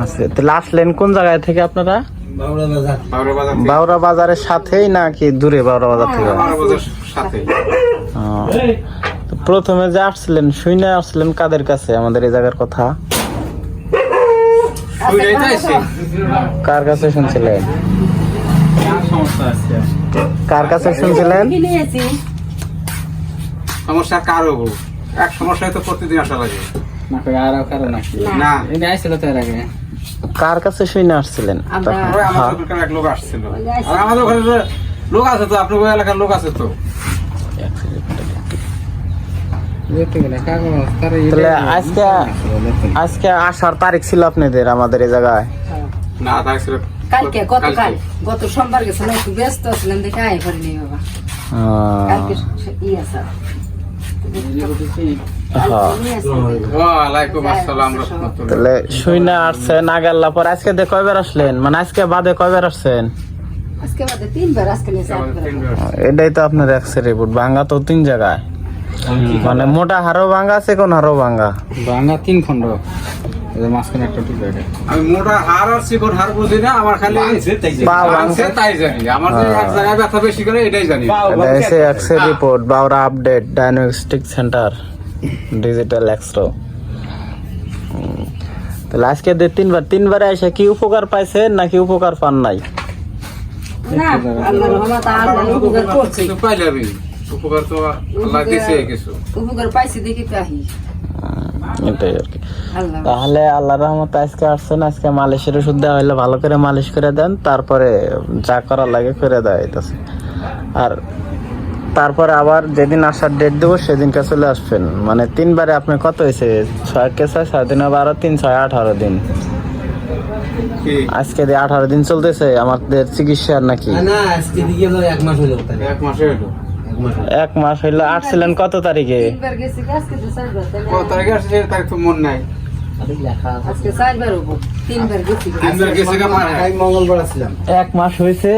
আচ্ছা, তাহলে আসলেন কোন জায়গায় থেকে আপনারা? বাউরা বাজারের সাথেই নাকি দূরে? বাউরা বাজার থেকে প্রথমে যে আসছিলেন শুনে আসছিলেন কাদের কাছে আমাদের এই জায়গার কথা? কার কাছে শুনছিলেন? কার কাছে শুনছিলেন? সমস্যা কারো এক সমস্যায় তো প্রতিদিন আসা লাগে না। কার কাছে শুনে আসছিলেন? এক লোক আসছিল আর আমাদের ওখানে লোক আছে তো, আপনার এলাকার লোক আছে তো। আজকে আসার তারিখ ছিল আপনাদের আমাদের এই জায়গায়? না, তাই ছিল কালকে, গত সোমবার গেছিলাম, একটু ব্যস্ত ছিলাম দেখে আয় করিনি বাবা। কালকে আছে। তাহলে শুইনা আসছেন আগে আল্লাহ পর আজকে দিয়ে কয়বার আসলেন? মানে আজকে বাদে কয়বার আসছেন? আজকে বাদে 3 বার, আজকে নিয়ে 4 বার। এটাই তো আপনার এক্স রিপোর্ট। ভাঙ্গা তো 3 জায়গায়, মানে মোটা হাড়ও ভাঙ্গা আছে, কোন হাড়ও ভাঙ্গা? ভাঙ্গা 3 খন্ড, মাঝখানে একটা টুকরো। আমি মোটা হাড় আর চিকন হাড় বুঝি না, আমার খালি পা ভাঙছে তাই জানি। আমার যে এক জায়গায় ব্যথা বেশি করে এটাই জানি। এটা এসে এক্স রিপোর্ট, বাউরা আপডেট ডায়াগনস্টিক সেন্টার ডিজিটাল এক্সরো। তাহলে আজকে 3বারে এসে কি উপকার পাইছেন নাকি উপকার পান নাই? না, আল্লাহর রহমতে আল্লাহ উপকার করছে। পাইলে আমি উপকার তো আল্লাহ দিয়েছে কিছু। উপকার পাইছি দেখি তাহি। এটাই আর কি। তাহলে আল্লাহর রহমতে আজকে আসছেন, আজকে মালিশের ওষুধ দেওয়া হইলে ভালো করে মালিশ করে দেন, তারপরে যা করা লাগে করে দেওয়া হইতেছে। আর তারপরে আবার যেদিন আসার ডেট দেবো সেদিনকে চলে আসবেন। মানে 3বারে আপনি কত হয়েছে? 6 কে 6 7 দিন 12 3 6 18 দিন। আজকে দিয়ে 18 দিন চলতেছে আমাদের চিকিৎসার নাকি? না, আজকে দিকে 1 মাস হলো। 1 মাসে হলো। 1 মাস হইলো। আসছিলেন কত তারিখে? 3 বার গেছি, আজকে তো 4 বার। কত তারিখে আসছে সেই তারিখ তো মন নাই। আজকে 4 বার হবো, 3 বার গেছি। 3 বার গেছে কা মানে আমি মঙ্গলবার আসলাম। 1 মাস হয়েছে।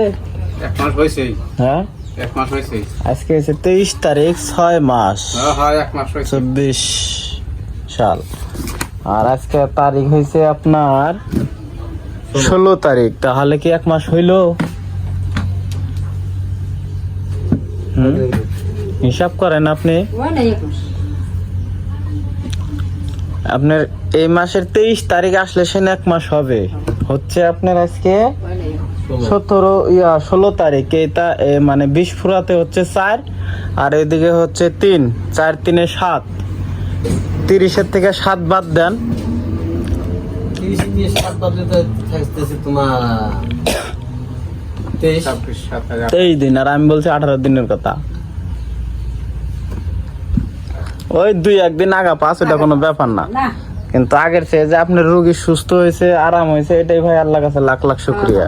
1 মাস হইছেই। হ্যাঁ, 1 মাস হইছেই। আজকে হচ্ছে 23 তারিখ, 6 মাস, হ্যাঁ 1 মাস হইছে। 24 সাল। আর আজকে তারিখ হয়েছে আপনার 16 তারিখ। তাহলে কি 1 মাস হইলো? হিসাব করেন আপনি। আপনার এই মাসের 23 তারিখ আসলে সে 1 মাস হবে। হচ্ছে আপনার আজকে 16 তারিখ। এটা মানে 20 ফুরাতে হচ্ছে 4, আর এদিকে হচ্ছে 3, 4 3 7। 30-এর থেকে 7 বাদ দেন। 30 দিয়ে 7 বাদলে তো থাকতেছে তোমার 23 দিন। আর আমি বলছি 18 দিনের কথা। ওই 2-1 দিন আগা পাস, ওটা কোনো ব্যাপার না। কিন্তু আগের চেয়ে যে আপনার রোগী সুস্থ হয়েছে, আরাম হয়েছে, এটাই ভাই আল্লাহর কাছে লাখ লাখ শুকরিয়া।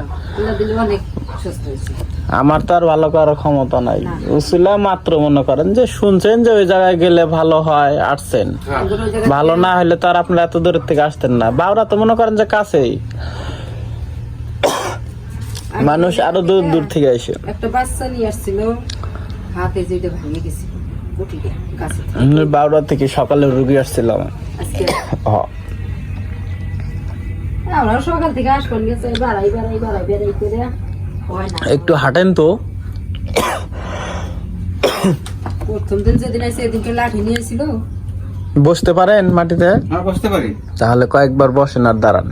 আমার তো আর ভালো করার ক্ষমতা নাই। উসিলা মাত্র মনে করেন যে শুনছেন যে ওই জায়গায় গেলে ভালো হয়, আসছেন। ভালো না হলে তো আর আপনারা এত দূরের থেকে আসতেন না। বাউরা তো মনে করেন যে কাছেই, মানুষ আরো দূর দূর থেকে আসে। একটা বাচ্চা নিয়ে আসছিল, হাতে যেটা ভেঙে গেছে। বাউরা থেকে সকালে রুগী আসছিল আমার। সকাল থেকে আসবেন গেছে, বাড়াই করে একটু হাঁটেন তো। প্রথম দিন যেদিন আসে এদিনকে লাঠি নিয়েছিল। বসতে পারেন মাটিতে? হ্যাঁ, বসতে পারি। তাহলে কয়েকবার বসেন আর দাঁড়ান।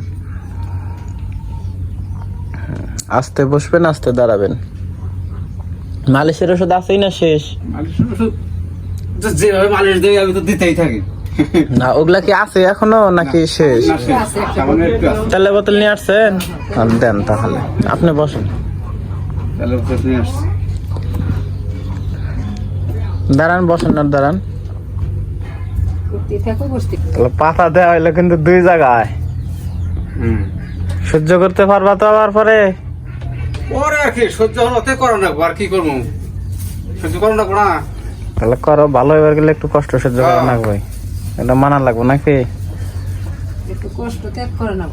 আস্তে বসবেন, আস্তে দাঁড়াবেন। মালিশের ওষুধ আছেই না শেষ? মালিশের ওষুধ যেভাবে মালিশ দেয় আমি তো দিতেই থাকি। না, ওগুলা কি আছে এখনো নাকি শেষ? তাহলে বোতল নিয়ে আসছেন? দেন তাহলে, আপনি বসেন। দাঁড়ান, বসেন আর দাঁড়ান। পাতা দেওয়া হইলো কিন্তু 2 জায়গায়। সহ্য করতে পারবা তো? আবার পরে ওরে কি সহ্য হতে করো না, আর কি করবো? সহ্য করো না না। তাহলে করো, ভালো এবার গেলে একটু কষ্ট সহ্য করে না ভাই, এটা মানা লাগবে নাকি? একটু কষ্ট ত্যাগ করে না।